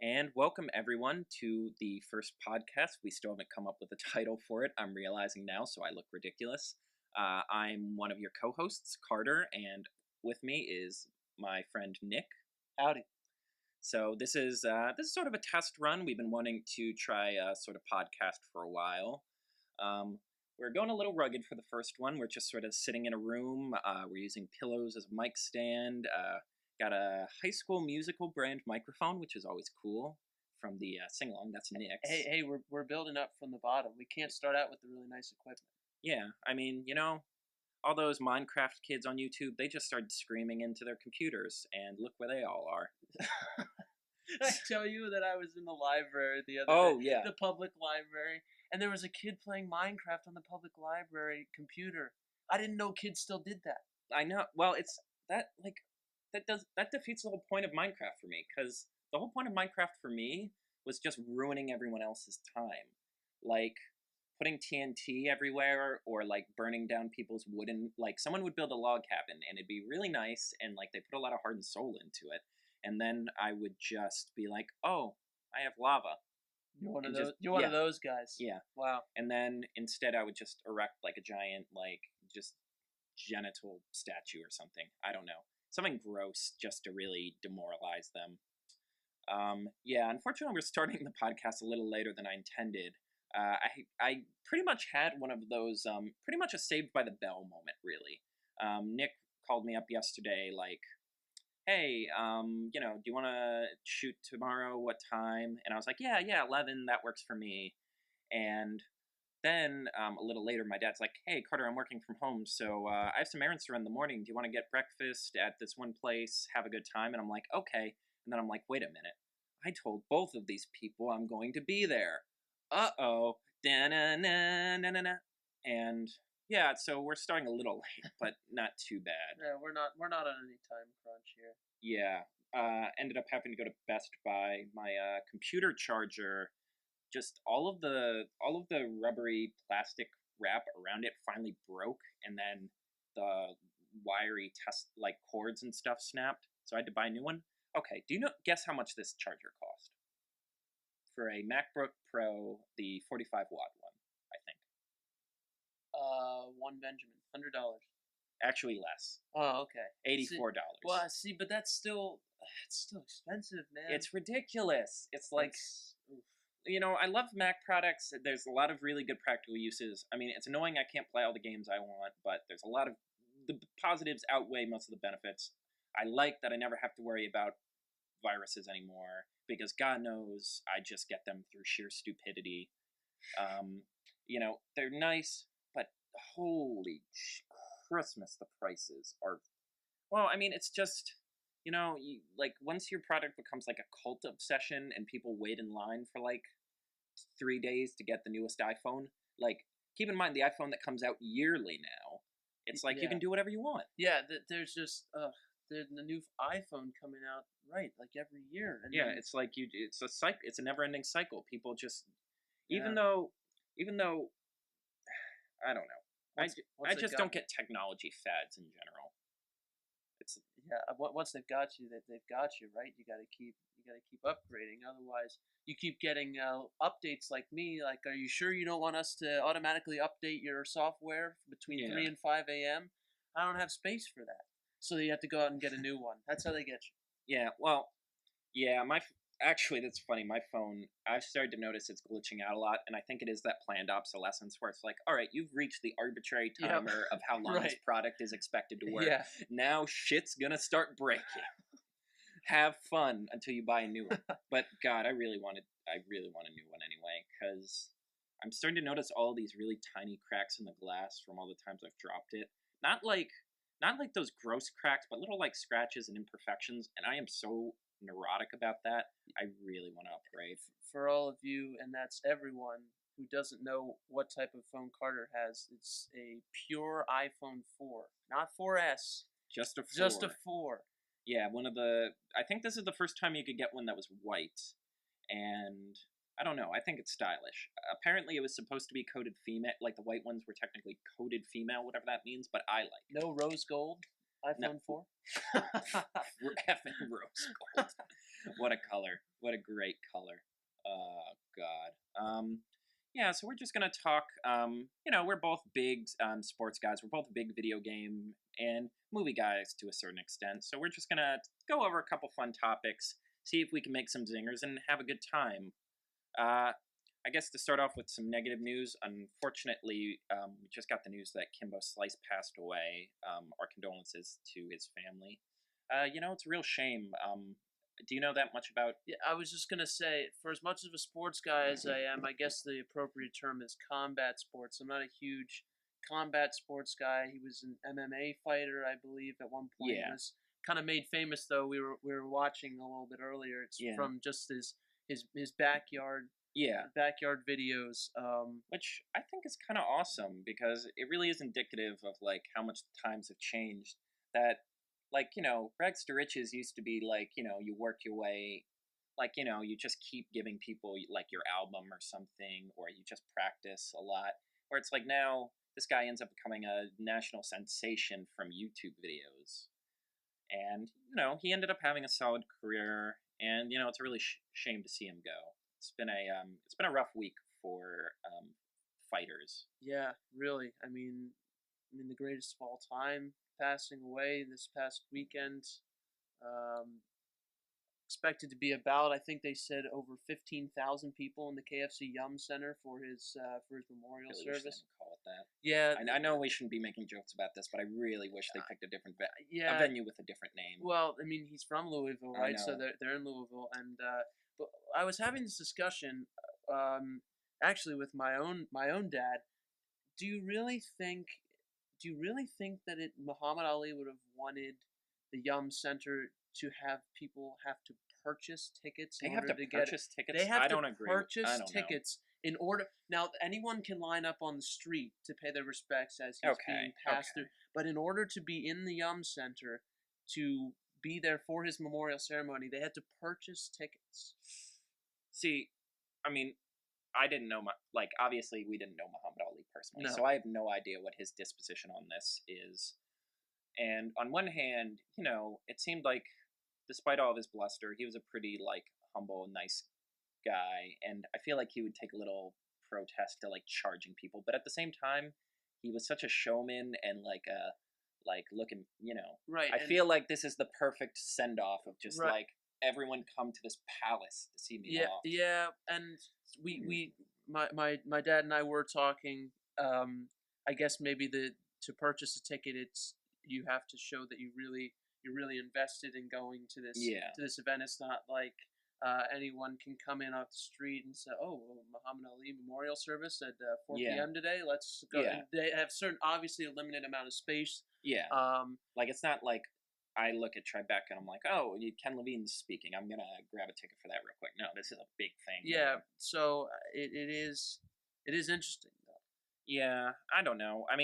And welcome everyone to the first podcast. We still haven't come up with a title for it. I'm realizing now, so I look ridiculous. I'm one of your co-hosts, Carter, and with me is my friend Nick. Howdy. So this is sort of a test run. We've been wanting to try a sort of podcast for a while. We're going a little rugged for the first one. We're just sort of sitting in a room. We're using pillows as a mic stand. Got a High School Musical brand microphone, which is always cool. From the sing along, that's Nick's. Hey, we're building up from the bottom. We can't start out with the really nice equipment. Yeah, I mean, all those Minecraft kids on YouTube, they just started screaming into their computers, and look where they all are. I tell you that I was in the library the other day. Oh, yeah. The public library, and there was a kid playing Minecraft on the public library computer. I didn't know kids still did that. I know. Well, it's that that defeats the whole point of Minecraft for me, because the whole point of Minecraft for me was just ruining everyone else's time, like putting TNT everywhere or like burning down people's wooden. Like someone would build a log cabin and it'd be really nice and like they put a lot of heart and soul into it, and then I would just be like, oh, I have lava. You're one of And those. just- You're one yeah. of those guys. Yeah. Wow. And then instead I would just erect like a giant like just genital statue or something. I don't know. Something gross just to really demoralize them. Yeah, unfortunately, we're starting the podcast a little later than I intended. I pretty much had one of those, pretty much a Saved by the Bell moment, really. Nick called me up yesterday, like, hey, do you want to shoot tomorrow? What time? And I was like, yeah, 11, that works for me. And then a little later, my dad's like, hey, Carter, I'm working from home, so I have some errands to run in the morning. Do you want to get breakfast at this one place, have a good time? And I'm like, okay. And then I'm like, wait a minute. I told both of these people I'm going to be there. Uh-oh. Da-na-na-na-na-na. And yeah, so we're starting a little late, but not too bad. Yeah, we're not on any time crunch here. Yeah. Ended up having to go to Best Buy. My computer charger, just all of the rubbery plastic wrap around it finally broke, and then the wiry test like cords and stuff snapped, so I had to buy a new one. Okay, do you know guess how much this charger cost for a MacBook Pro, the 45-watt one? I think One Benjamin, $100. actually less. Oh, okay. $84. Well, see, but it's still expensive, man. It's ridiculous. It's like Oof. I love Mac products. There's a lot of really good practical uses. I mean, it's annoying I can't play all the games I want, but there's a lot of the positives outweigh most of the benefits. I like that I never have to worry about viruses anymore because God knows I just get them through sheer stupidity. They're nice, but holy Christmas, the prices are. Well, I mean, it's just like once your product becomes like a cult obsession and people wait in line for like 3 days to get the newest iPhone. Like, keep in mind the iPhone that comes out yearly now. It's like you can do whatever you want. Yeah, there's just the new iPhone coming out like every year. And Yeah, then, it's like it's a cycle. It's a never-ending cycle. People just, even Yeah. though, I don't know. Once I they've just got- don't get technology fads in general. It's once they've got you, they've got you, right? You got to keep upgrading. Otherwise, you keep getting updates like me. Like, are you sure you don't want us to automatically update your software between 3 and 5 a.m.? I don't have space for that. So you have to go out and get a new one. That's how they get you. Yeah, well, yeah, actually, that's funny. My phone, I've started to notice it's glitching out a lot, and I think it is that planned obsolescence where it's like, all right, you've reached the arbitrary Yep. timer of how long this Right. product is expected to work. Yeah. Now shit's gonna start breaking. Have fun until you buy a new one. But God, I really want a new one anyway, because I'm starting to notice all these really tiny cracks in the glass from all the times I've dropped it. Not like those gross cracks, but little like scratches and imperfections, and I am so neurotic about that. I really want to upgrade. For all of you, and that's everyone who doesn't know what type of phone Carter has, it's a pure iPhone 4, not 4S, Just a 4. just a 4. Yeah, I think this is the first time you could get one that was white, and I don't know, I think it's stylish. Apparently it was supposed to be coded female, like the white ones were technically coded female, whatever that means, but I like No rose gold iPhone 4? Effing rose gold. What a color. What a great color. Oh God. Yeah, so we're just gonna talk. We're both big sports guys. We're both big video game and movie guys to a certain extent. So we're just gonna go over a couple fun topics, see if we can make some zingers, and have a good time. Uh, I guess to start off with some negative news, unfortunately, we just got the news that Kimbo Slice passed away. Our condolences to his family. It's a real shame. Do you know that much about? Yeah, I was just gonna say, for as much of a sports guy as I am, I guess the appropriate term is combat sports. I'm not a huge combat sports guy. He was an MMA fighter, I believe, at one point. Yeah, Was kind of made famous though. We were watching a little bit earlier. It's yeah, from just his yeah. backyard videos. Which I think is kind of awesome because it really is indicative of like how much the times have changed. That rags to riches used to be like you work your way, you just keep giving people like your album or something, or you just practice a lot. Where it's like now this guy ends up becoming a national sensation from YouTube videos, and he ended up having a solid career, and it's a really shame to see him go. It's been a rough week for fighters. Yeah, really. I mean the greatest of all time passing away this past weekend. Um, Expected to be about, I think they said, over 15,000 people in the KFC Yum Center for his memorial Really wish they service. didn't call it that. Yeah, I know we shouldn't be making jokes about this, but I really wish they picked a different a yeah. venue with a different name. Well, I mean, he's from Louisville, I right? So know. they're in Louisville, and but I was having this discussion, um, actually with my own dad. Do you really think? Do you really think that Muhammad Ali would have wanted the Yum Center to have people have to purchase tickets They in have order to to get it? purchase tickets. They have I to don't agree. I purchase don't know. tickets in order. Now, anyone can line up on the street to pay their respects as he's being Okay. passed Okay. through, but in order to be in the Yum Center, to be there for his memorial ceremony, they had to purchase tickets. See, I mean, I didn't know obviously we didn't know Muhammad Ali personally, No, so I have no idea what his disposition on this is. And on one hand, it seemed like despite all of his bluster, he was a pretty humble, nice guy, and I feel like he would take a little protest to charging people, but at the same time, he was such a showman and looking, right, I and feel like this is the perfect send off of just right. everyone come to this palace to see me Yeah, off. yeah, and my dad and I were talking. I guess maybe to purchase a ticket, it's you have to show that you're really invested in going Yeah, to this event. It's not like anyone can come in off the street and say, "Oh, well, Muhammad Ali memorial service at 4 yeah, p.m. today. Let's go." yeah, And they have obviously a limited amount of space. yeah. Um, It's not like I look at Tribeca and I'm like, oh, Ken Levine's speaking. I'm gonna grab a ticket for that real quick. No, this is a big thing. yeah, so it is interesting though. Yeah, I don't know. I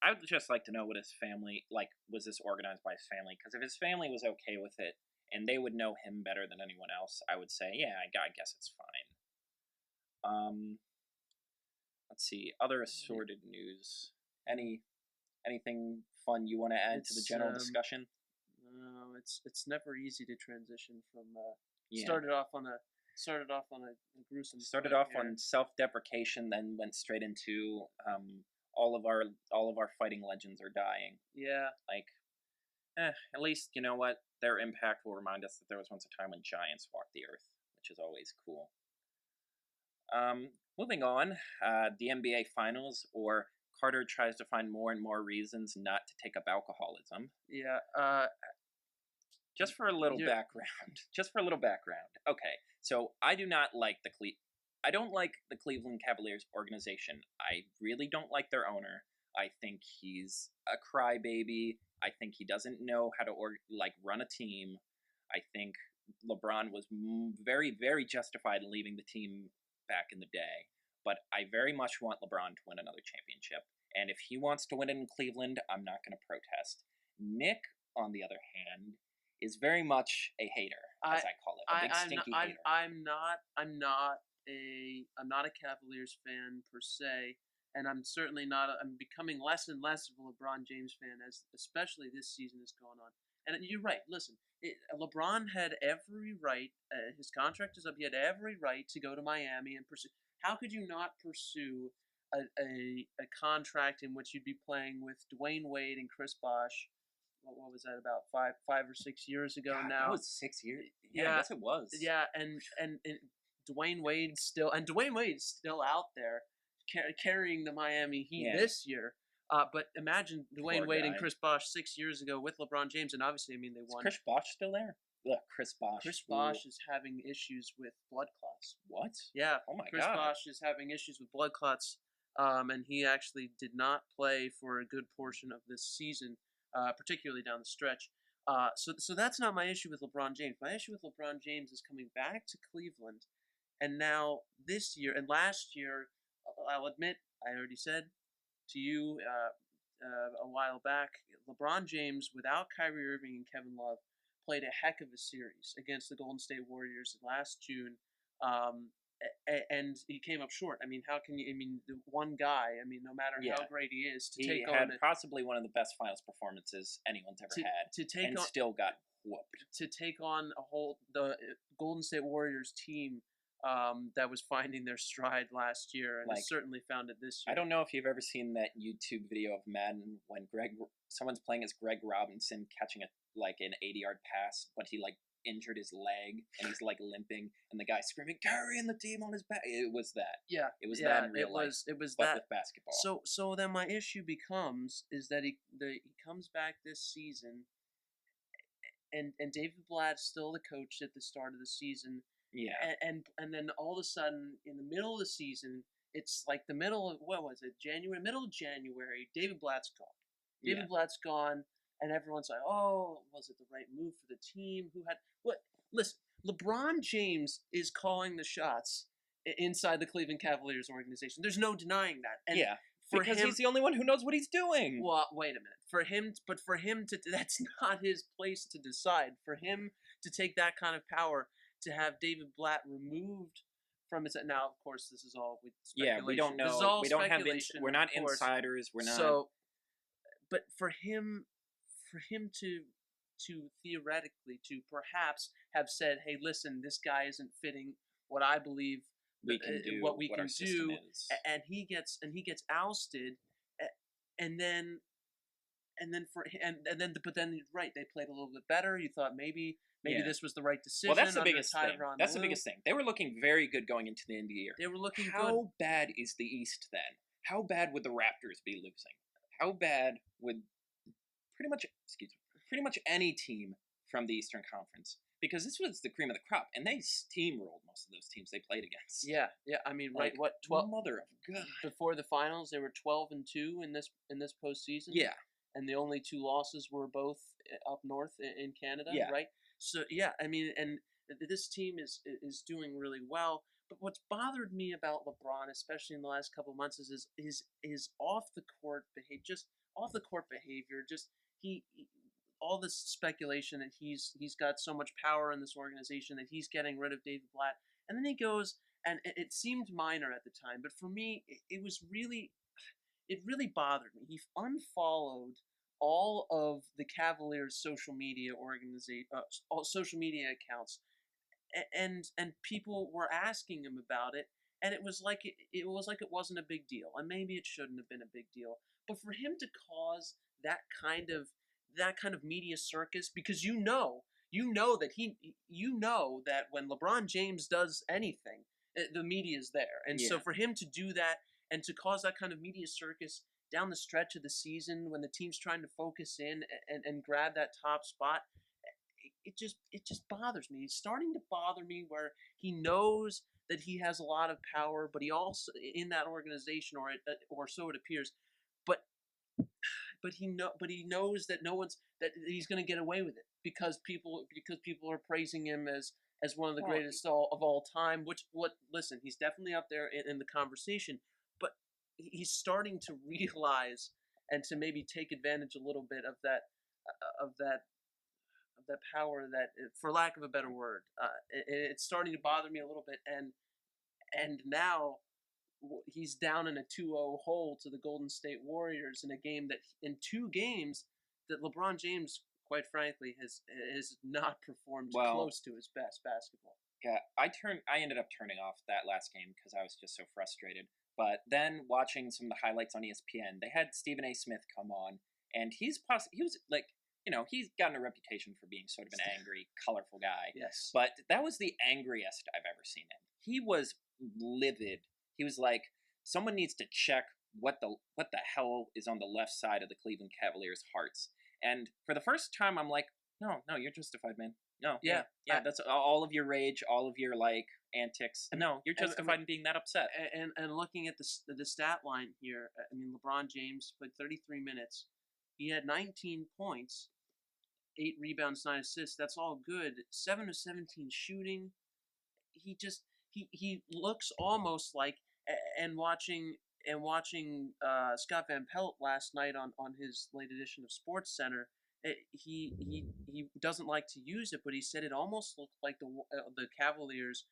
would just like to know what his family was this organized by his family? Because if his family was okay with it and they would know him better than anyone else, I would say, yeah, I guess it's fine. Um, let's see, other assorted news. Anything fun you want to add to the It's general discussion? No, it's never easy to transition from Yeah, started off on a gruesome started foot off here. on self-deprecation, then went straight into all of our fighting legends are dying. Yeah, Like, at least you know what their impact will remind us that there was once a time when giants walked the earth, which is always cool. Moving on, the NBA Finals, or Carter tries to find more and more reasons not to take up alcoholism. yeah. Just for a little You're background. Just for a little background. Okay, so I do not like I don't like the Cleveland Cavaliers organization. I really don't like their owner. I think he's a crybaby. I think he doesn't know how to run a team. I think LeBron was very, very justified in leaving the team back in the day. But I very much want LeBron to win another championship. And if he wants to win it in Cleveland, I'm not going to protest. Nick, on the other hand, is very much a hater, I as I call it, a I big I'm not, stinky I'm hater. I'm not a Cavaliers fan per se, and I'm certainly not. I'm becoming less and less of a LeBron James fan as especially this season has gone on. And you're right. Listen, LeBron had every right. His contract is up. He had every right to go to Miami and pursue. How could you not pursue a contract in which you'd be playing with Dwayne Wade and Chris Bosh? What was that, about 5 or 6 years ago God, that now? was 6 years. Yeah, I Yeah, guess it was. yeah, and Dwayne Wade's still out there carrying the Miami Heat Yeah, this year. But imagine poor Dwayne Wade and guy. Chris Bosh 6 years ago with LeBron James, and obviously, I mean, they Is won. Chris Bosh still there? Ugh, Chris Bosh. Chris Ooh. Bosh is having issues with blood clots. What? Yeah, Oh my Chris god. Bosh is having issues with blood clots, and he actually did not play for a good portion of this season, particularly down the stretch. So that's not my issue with LeBron James. My issue with LeBron James is coming back to Cleveland, and now this year and last year, I'll admit, I already said to you a while back, LeBron James without Kyrie Irving and Kevin Love played a heck of a series against the Golden State Warriors last June, um, and he came up short. I mean, how can you? I mean, the one guy. I mean, no matter Yeah. how great he is, to He take had on possibly one of the best finals performances anyone's ever had, to take and on still got whooped. to take on the Golden State Warriors team that was finding their stride last year, and Like, has certainly found it this I year. don't know if you've ever seen that YouTube video of Madden when someone's playing as Greg Robinson catching an 80-yard pass, but he injured his leg and he's limping, and the guy screaming "carrying the team on his back." It was that. Yeah, It was that in real it life, was it was but that. with basketball. So then my issue becomes is that he comes back this season, and David Blatt's still the coach at the start of the season, Yeah, and then all of a sudden in the middle of the season, it's like the middle of, what was it, January, middle of January, David Blatt's gone. yeah. David Blatt's gone, and everyone's like, oh, was it the right move for the team? Who had what? Listen, LeBron James is calling the shots inside the Cleveland Cavaliers organization. There's no denying that. And Yeah, for because him, he's the only one who knows what he's doing. well, wait a minute. For him to, that's not his place to decide. For him to take that kind of power, to have David Blatt removed from his, now, of course, this is all with Yeah, speculation. we don't know. This is all We don't have. speculation. We're not of course. insiders. We're not. So, but for him to theoretically to perhaps have said, "Hey, listen, this guy isn't fitting what I believe we can do what we our can system do," is. and he gets ousted, and then but then you're right, they played a little bit better. You thought maybe Yeah. this was the right decision. Well, that's the under biggest thing. Tyronn That's the Lue. biggest thing. They were looking very good going into the end of the year. They were looking good. How bad is the East then? How bad would the Raptors be losing? How bad would pretty much any team from the Eastern Conference? Because this was the cream of the crop, and they steamrolled most of those teams they played against. Yeah. I mean, right? Like, What 12 Mother of God. before the finals? They were 12-2 in this postseason. Yeah. And the only two losses were both up north in Canada, Yeah. right? So yeah, I mean, and this team is doing really well. But what's bothered me about LeBron, especially in the last couple of months, is his off the court behavior. Just off the court behavior. Just all this speculation that he's got so much power in this organization that he's getting rid of David Blatt, and then he goes, and it seemed minor at the time, but for me, it was really. It really bothered me. He unfollowed all of the Cavaliers' social media all social media accounts, and people were asking him about it, and it was like it wasn't a big deal, and maybe it shouldn't have been a big deal. But for him to cause that kind of media circus, because you know that when LeBron James does anything, the media is there, and so Yeah. for him to do that and to cause that kind of media circus down the stretch of the season when the team's trying to focus in and grab that top spot, it just bothers me. It's starting to bother me where he knows that he has a lot of power, but he also in that organization, or so it appears, but he knows that that he's going to get away with it because people are praising him as one of the Well, greatest of all time. Listen, he's definitely up there in the conversation, but he's starting to realize and to maybe take advantage a little bit of that of that power that, for lack of a better word, it's starting to bother me a little bit, and now he's down in a 2-0 hole to the Golden State Warriors in a game that in 2 games that LeBron James quite frankly, has not performed Well, close to his best basketball. yeah, I ended up turning off that last game because I was just so frustrated. But then watching some of the highlights on ESPN, they had Stephen A. Smith come on, and he was like, he's gotten a reputation for being sort of an angry, colorful guy. Yes. But that was the angriest I've ever seen him. He was livid. He was like, someone needs to check what the hell is on the left side of the Cleveland Cavaliers' hearts. And for the first time, I'm like, no, no, you're justified, man. No, yeah, Yeah. yeah. That's all of your rage, all of your like antics. No, you're justified in being that upset. And looking at the stat line here, I mean, LeBron James played 33 minutes. He had 19 points, 8 rebounds, 9 assists. That's all good. 7 of 17 shooting. He looks almost like and watching Scott Van Pelt last night on his late edition of Sports Center. He doesn't like to use it, but he said it almost looked like the Cavaliers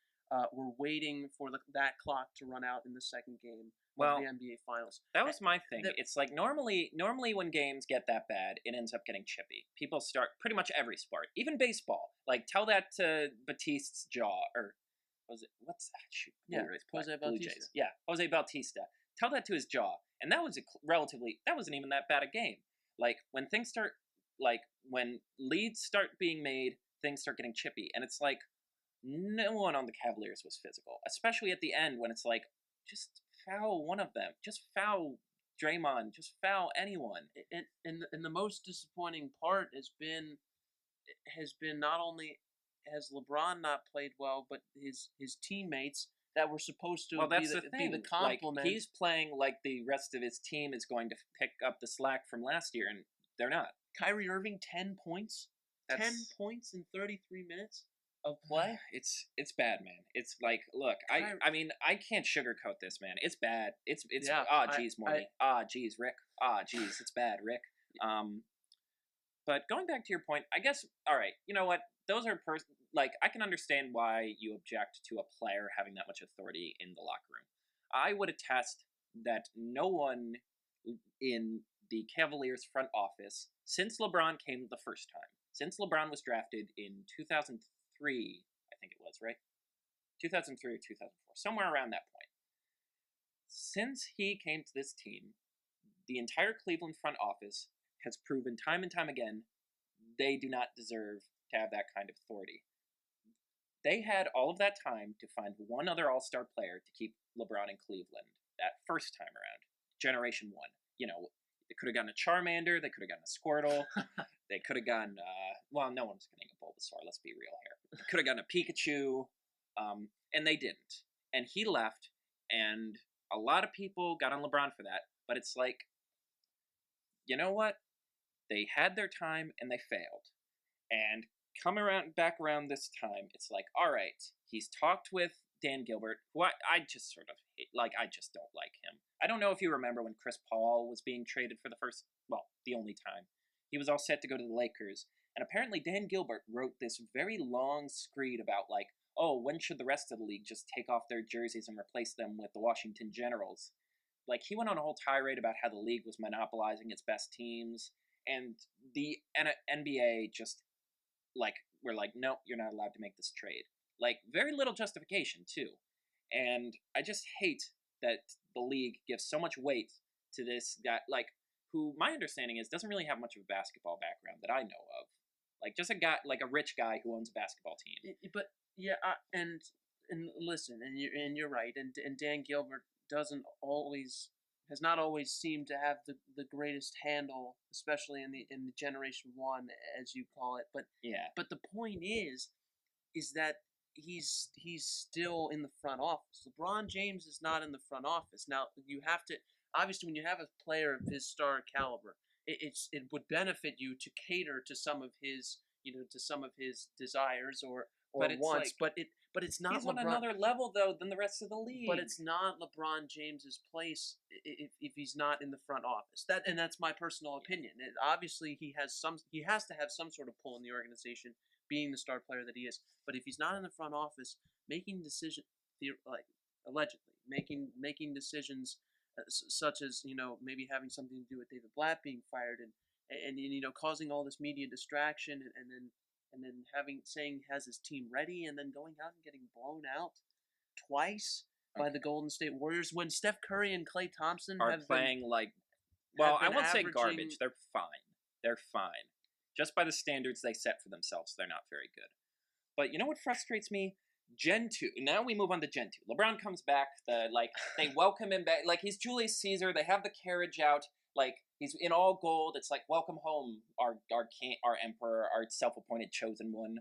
were waiting for that clock to run out in the second game of Well, the NBA Finals. that was my thing. The- It's like normally when games get that bad, it ends up getting chippy. People start pretty much every sport, even baseball. Like tell that to Batiste's jaw, or was it what's that? Shoot, Yeah, Blue Jays, Jose Blue Bautista. Jays. Yeah, Jose Bautista. Tell that to his jaw, and that was that wasn't even that bad a game. Like when things start, like when leads start being made, things start getting chippy, and it's like no one on the Cavaliers was physical, especially at the end when it's like just foul one of them, just foul Draymond, just foul anyone. And the most disappointing part has been not only has LeBron not played well, but his teammates that were supposed to Well, be that's the be thing. the Like complement. he's playing like the rest of his team is going to pick up the slack from last year, and they're not. Kyrie Irving 10 points, That's 10 points in 33 minutes of play. it's bad, man. It's like, look, I mean, I can't sugarcoat this, man. It's bad. It's Yeah, geez, Morty. Geez, Rick. Geez, it's bad, Rick. But going back to your point, I guess, all right, you know what? Those are like I can understand why you object to a player having that much authority in the locker room. I would attest that no one in the Cavaliers front office since LeBron came the first time, since LeBron was drafted in 2003, I think it was, right? 2003 or 2004, somewhere around that point. Since he came to this team, the entire Cleveland front office has proven time and time again they do not deserve to have that kind of authority. They had all of that time to find one other all-star player to keep LeBron in Cleveland that first time around, Generation 1. You know, they could have gotten a Charmander, they could have gotten a Squirtle, they could have gotten, well, no one's getting a Bulbasaur, let's be real here. They could have gotten a Pikachu, and they didn't. And he left, and a lot of people got on LeBron for that, but it's like, you know what? They had their time and they failed. And back around this time, it's like, all right, he's talked with Dan Gilbert, who I just sort of hate. Like, I just don't like him. I don't know if you remember when Chris Paul was being traded for the only time. He was all set to go to the Lakers, and apparently Dan Gilbert wrote this very long screed about, like, oh, when should the rest of the league just take off their jerseys and replace them with the Washington Generals? Like, he went on a whole tirade about how the league was monopolizing its best teams, and the NBA just like we're like, nope, you're not allowed to make this trade. Like very little justification too, and I just hate that the league gives so much weight to this guy, like who my understanding is doesn't really have much of a basketball background that I know of. Like just a guy, like a rich guy who owns a basketball team. But yeah, and listen, and you're right, and Dan Gilbert doesn't always has not always seemed to have the greatest handle, especially in the Generation 1, as you call it. Yeah, But the point is that he's still in the front office. LeBron James is not in the front office. Now you have to obviously when you have a player of his star caliber, it would benefit you to cater to some of his desires or but it's wants, like but it's not he's on LeBron. another level though than the rest of the league. But it's not LeBron James's place if he's not in the front office. That's my personal opinion. Obviously, he has to have some sort of pull in the organization, being the star player that he is. But if he's not in the front office, making decisions, like allegedly making decisions such as maybe having something to do with David Blatt being fired and causing all this media distraction, and then saying he has his team ready, and then going out and getting blown out twice by the Okay. Golden State Warriors when Steph Curry and Klay Thompson Are playing like, well, I won't say averaging. garbage. They're fine. They're fine. Just by the standards they set for themselves, they're not very good. But you know what frustrates me? Gen 2. Now we move on to Gen 2. LeBron comes back. They welcome him back. Like, he's Julius Caesar. They have the carriage out. Like, he's in all gold. It's like, welcome home, our king, our emperor, our self-appointed chosen one.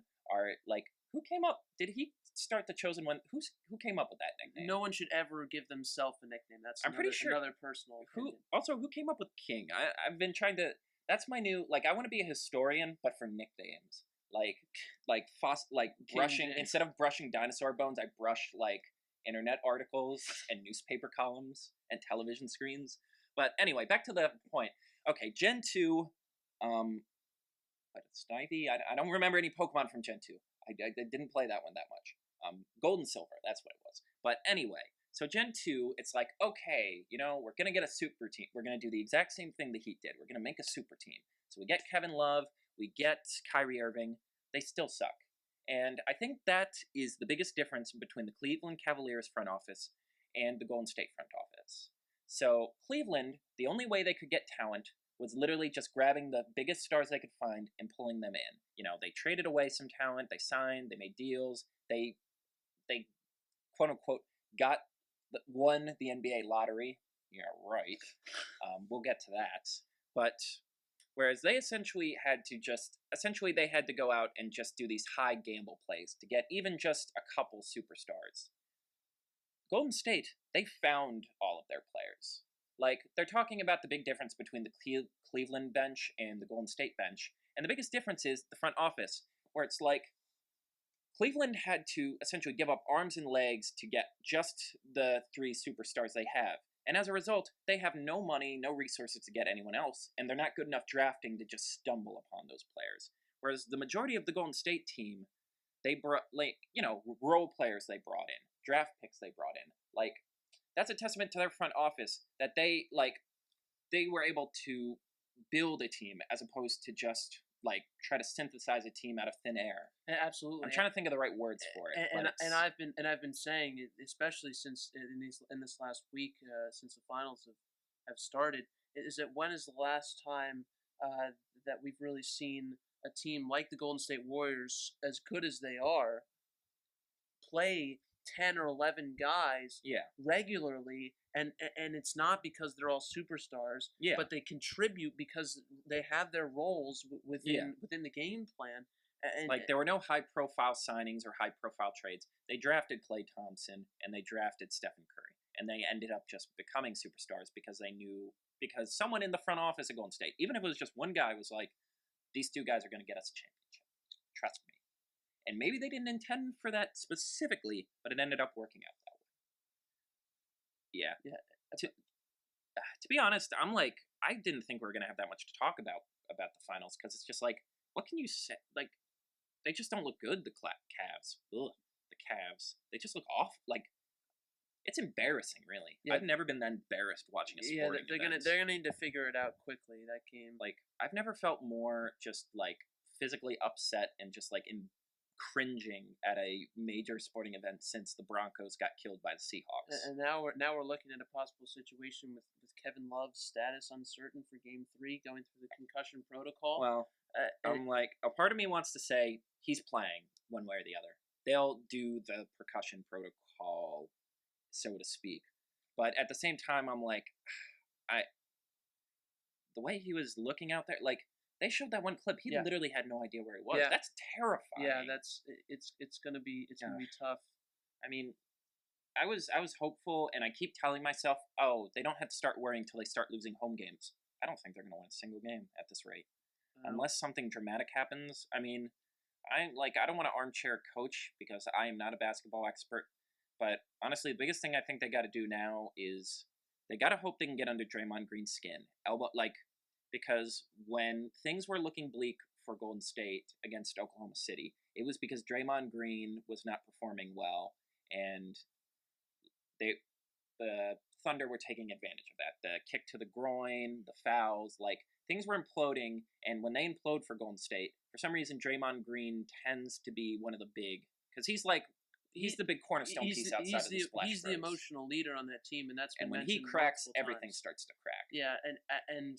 Who came up? Did he start the chosen one? Who came up with that nickname? No one should ever give themselves a nickname. That's I'm pretty sure another personal opinion. Who came up with King? I've been trying to. That's my new, I want to be a historian, but for nicknames. Brushing, James. instead of brushing dinosaur bones, I brush internet articles and newspaper columns and television screens. But anyway, back to the point. Okay, Gen 2, Snivy. I don't remember any Pokemon from Gen 2. I didn't play that one that much. Gold and Silver, that's what it was. But anyway, so Gen 2, it's like, okay, we're going to get a super team. We're going to do the exact same thing the Heat did. We're going to make a super team. So we get Kevin Love, we get Kyrie Irving. They still suck. And I think that is the biggest difference between the Cleveland Cavaliers front office and the Golden State front office. So Cleveland, the only way they could get talent was literally just grabbing the biggest stars they could find and pulling them in. They traded away some talent, they signed, they made deals, they quote unquote won the NBA lottery. Yeah, right. We'll get to that. But whereas they essentially had to go out and just do these high gamble plays to get even just a couple superstars. Golden State, they found all of their players. They're talking about the big difference between the Cleveland bench and the Golden State bench. And the biggest difference is the front office, where it's like Cleveland had to essentially give up arms and legs to get just the 3 superstars they have. And as a result, they have no money, no resources to get anyone else, and they're not good enough drafting to just stumble upon those players. Whereas the majority of the Golden State team, they brought, role players they brought in, draft picks they brought in. That's a testament to their front office that they were able to build a team as opposed to just try to synthesize a team out of thin air. Absolutely. I'm trying to think of the right words for it. And I've been saying, especially since in this last week, since the finals have started, is that when is the last time that we've really seen a team like the Golden State Warriors, as good as they are, play 10 or 11 guys regularly, and it's not because they're all superstars, but they contribute because they have their roles within the game plan. And there were no high-profile signings or high-profile trades. They drafted Klay Thompson and they drafted Stephen Curry, and they ended up just becoming superstars because someone in the front office at Golden State, even if it was just one guy, was like, these 2 guys are going to get us a championship. Trust me. And maybe they didn't intend for that specifically, but it ended up working out that way. Yeah. To be honest, I didn't think we were going to have that much to talk about the finals, because it's just what can you say? They just don't look good, the Cavs. Ugh, the Cavs. They just look off. It's embarrassing, really. Yeah. I've never been that embarrassed watching a sporting event. They're gonna need to figure it out quickly, that game. I've never felt more just, physically upset and just, cringing at a major sporting event since the Broncos got killed by the Seahawks. And now we're looking at a possible situation with Kevin Love's status uncertain for Game 3, going through the concussion protocol. Well, a part of me wants to say he's playing one way or the other. They'll do the percussion protocol, so to speak. But at the same time, I'm the way he was looking out there, they showed that one clip. He literally had no idea where he was. Yeah. That's terrifying. Yeah, it's gonna be tough. I mean, I was hopeful, and I keep telling myself, oh, they don't have to start worrying until they start losing home games. I don't think they're gonna win a single game at this rate, unless something dramatic happens. I mean, I don't want to armchair coach because I am not a basketball expert, but honestly, the biggest thing I think they got to do now is they got to hope they can get under Draymond Green's skin. Because when things were looking bleak for Golden State against Oklahoma City, it was because Draymond Green was not performing well, and the Thunder were taking advantage of that. The kick to the groin, the fouls, things were imploding, and when they implode for Golden State, for some reason Draymond Green tends to be one of the big, because he's the big cornerstone piece outside of the Splash he's the Bros. emotional leader on that team, and that's been And when he mentioned cracks, multiple everything times. starts to crack. Yeah, and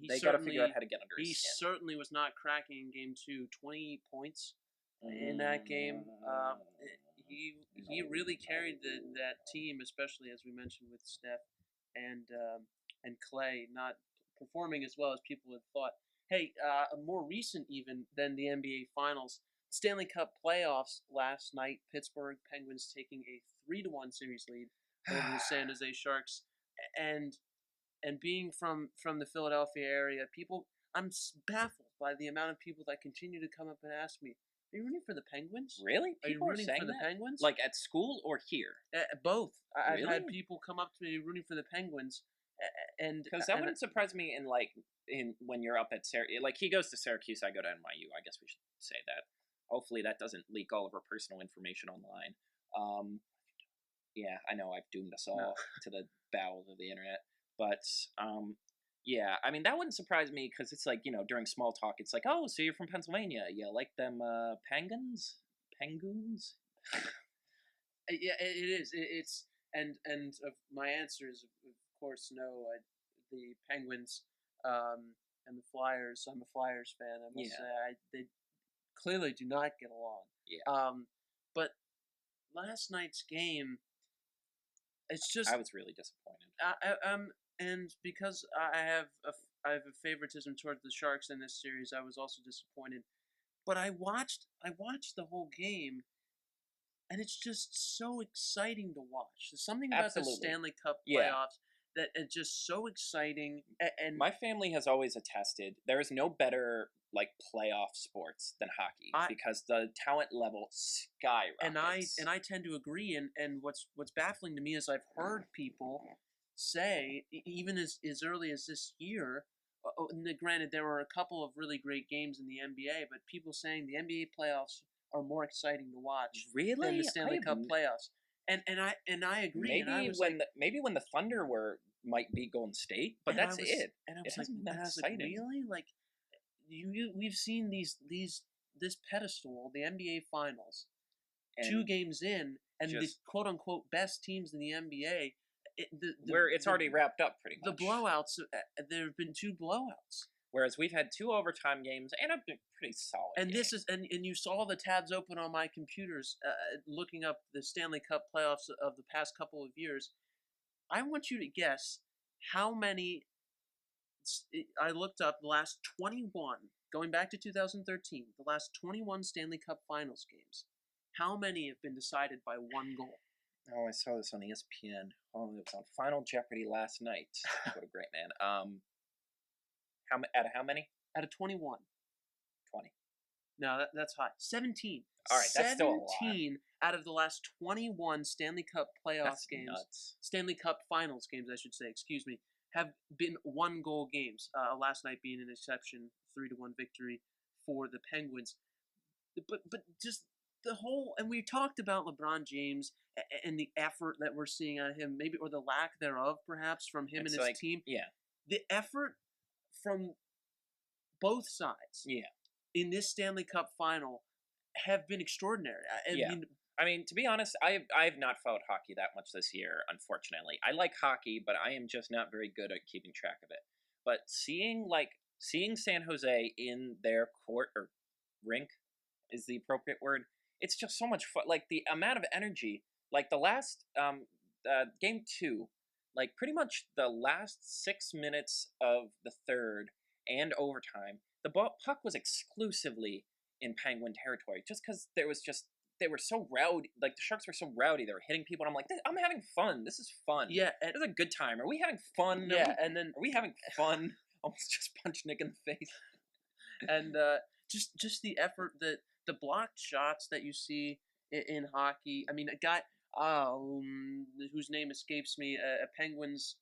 They got to figure out how to get under his he skin. certainly was not cracking in game 2. 20 points in that game. He really carried that team, especially as we mentioned with Steph and Clay not performing as well as people had thought. Hey, more recent even than the NBA Finals, Stanley Cup playoffs last night. Pittsburgh Penguins taking a 3-1 series lead over the San Jose Sharks, and being from the Philadelphia area, I'm baffled by the amount of people that continue to come up and ask me, "Are you rooting for the Penguins? Really? People Are you are rooting saying for the that? Penguins?" Like at school or here? Both. I've had Really? people come up to me rooting for the Penguins, and Because that wouldn't surprise me in when you're up at like he goes to Syracuse, I go to NYU. I guess we should say that. Hopefully that doesn't leak all of our personal information online. Yeah, I know I've doomed us all to the bowels of the internet, but yeah, I mean that wouldn't surprise me because it's like during small talk, it's like, oh, so you're from Pennsylvania? Yeah, like them penguins. Yeah, it is. It's and of my answer is of course no. The Penguins and the Flyers. I'm a Flyers fan. I must say they clearly do not get along. Yeah. But last night's game, it's just I was really disappointed. and because I have a favoritism towards the Sharks in this series, I was also disappointed. But I watched the whole game, and it's just so exciting to watch. There's something about the Absolutely. Stanley Cup Yeah. playoffs that is just so exciting. And My family has always attested there is no better like playoff sports than hockey because the talent level skyrockets. and I tend to agree. And what's baffling to me is I've heard people say even as early as this year. Granted, there were a couple of really great games in the NBA, but people saying the NBA playoffs are more exciting to watch than the Stanley Cup playoffs. And I agree. And I was maybe when the Thunder might be Golden State, but that's it. And I It was hasn't been that exciting. really? Like we've seen this pedestal, the NBA Finals, And 2 games in, and the quote unquote best teams in the NBA. Where it's already wrapped up pretty much. The blowouts. There have been 2 blowouts. Whereas we've had 2 overtime games and a pretty solid. And game. this is and you saw the tabs open on my computers, looking up the Stanley Cup playoffs of the past couple of years. I want you to guess how many. I looked up the last 21, going back to 2013, the last 21 Stanley Cup Finals games. How many have been decided by 1 goal? Oh, I saw this on ESPN. Oh, it was on Final Jeopardy last night. What a great man. Out of how many? Out of 21. 20. No, that's high. 17. All right, that's still a lot. 17 out of the last 21 Stanley Cup playoff games. Nuts. Stanley Cup Finals games, I should say. Excuse me. Have been 1-goal games. Last night being an exception, 3-1 victory for the Penguins. But just the whole, and we talked about LeBron James and the effort that we're seeing out of him, maybe, or the lack thereof, perhaps, from him and his team. Yeah. The effort from both sides. Yeah. In this Stanley Cup final have been extraordinary. I mean, to be honest, I've not followed hockey that much this year, unfortunately. I like hockey, but I am just not very good at keeping track of it. But seeing San Jose in their court or rink is the appropriate word. It's just so much fun. Like the amount of energy, like the last game 2, like pretty much the last 6 minutes of the third and overtime, the puck was exclusively in Penguin territory just because they were so rowdy. Like the Sharks were so rowdy, they were hitting people, and I'm like, I'm having fun. This is fun. Yeah, this is a good time. Are we having fun? Yeah, are we having fun? Almost just punched Nick in the face. And just the effort, the blocked shots that you see in hockey. I mean, a guy whose name escapes me, a Penguins.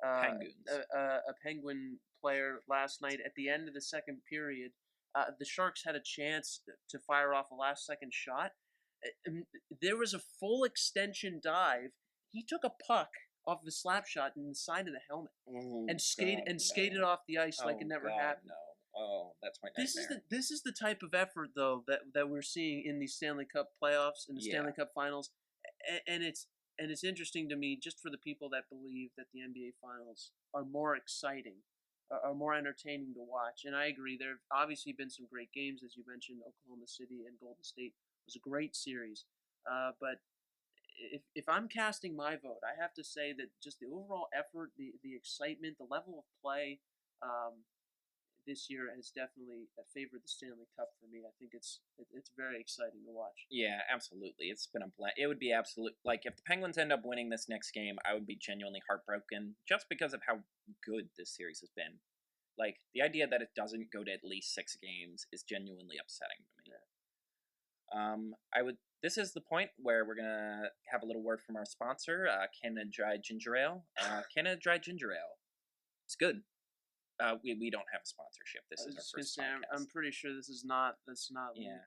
A Penguin player last night at the end of the second period. The Sharks had a chance to fire off a last-second shot. There was a full extension dive. He took a puck off of a slap shot in the side of the helmet Oh and God, skated no. off the ice like it Oh never God, happened. no. Oh, that's my nightmare. This is the type of effort though that we're seeing in the Stanley Cup playoffs and the Yeah, Stanley Cup Finals, and it's interesting to me just for the people that believe that the NBA Finals are more exciting, are more entertaining to watch. And I agree. There have obviously been some great games, as you mentioned. Oklahoma City and Golden State was a great series, but if I'm casting my vote, I have to say that just the overall effort, the excitement, the level of play. This year has definitely favored the Stanley Cup for me. I think it's very exciting to watch. yeah, absolutely. It's been a it would be absolute like if the Penguins end up winning this next game, I would be genuinely heartbroken just because of how good this series has been. Like the idea that it doesn't go to at least 6 games is genuinely upsetting to me. Yeah. I would. This is the point where we're gonna have a little word from our sponsor, Canada Dry Ginger Ale. Canada Dry Ginger Ale. It's good. We don't have a sponsorship. I This is was our just gonna first say I'm podcast. pretty sure this is not that's not Yeah. legal.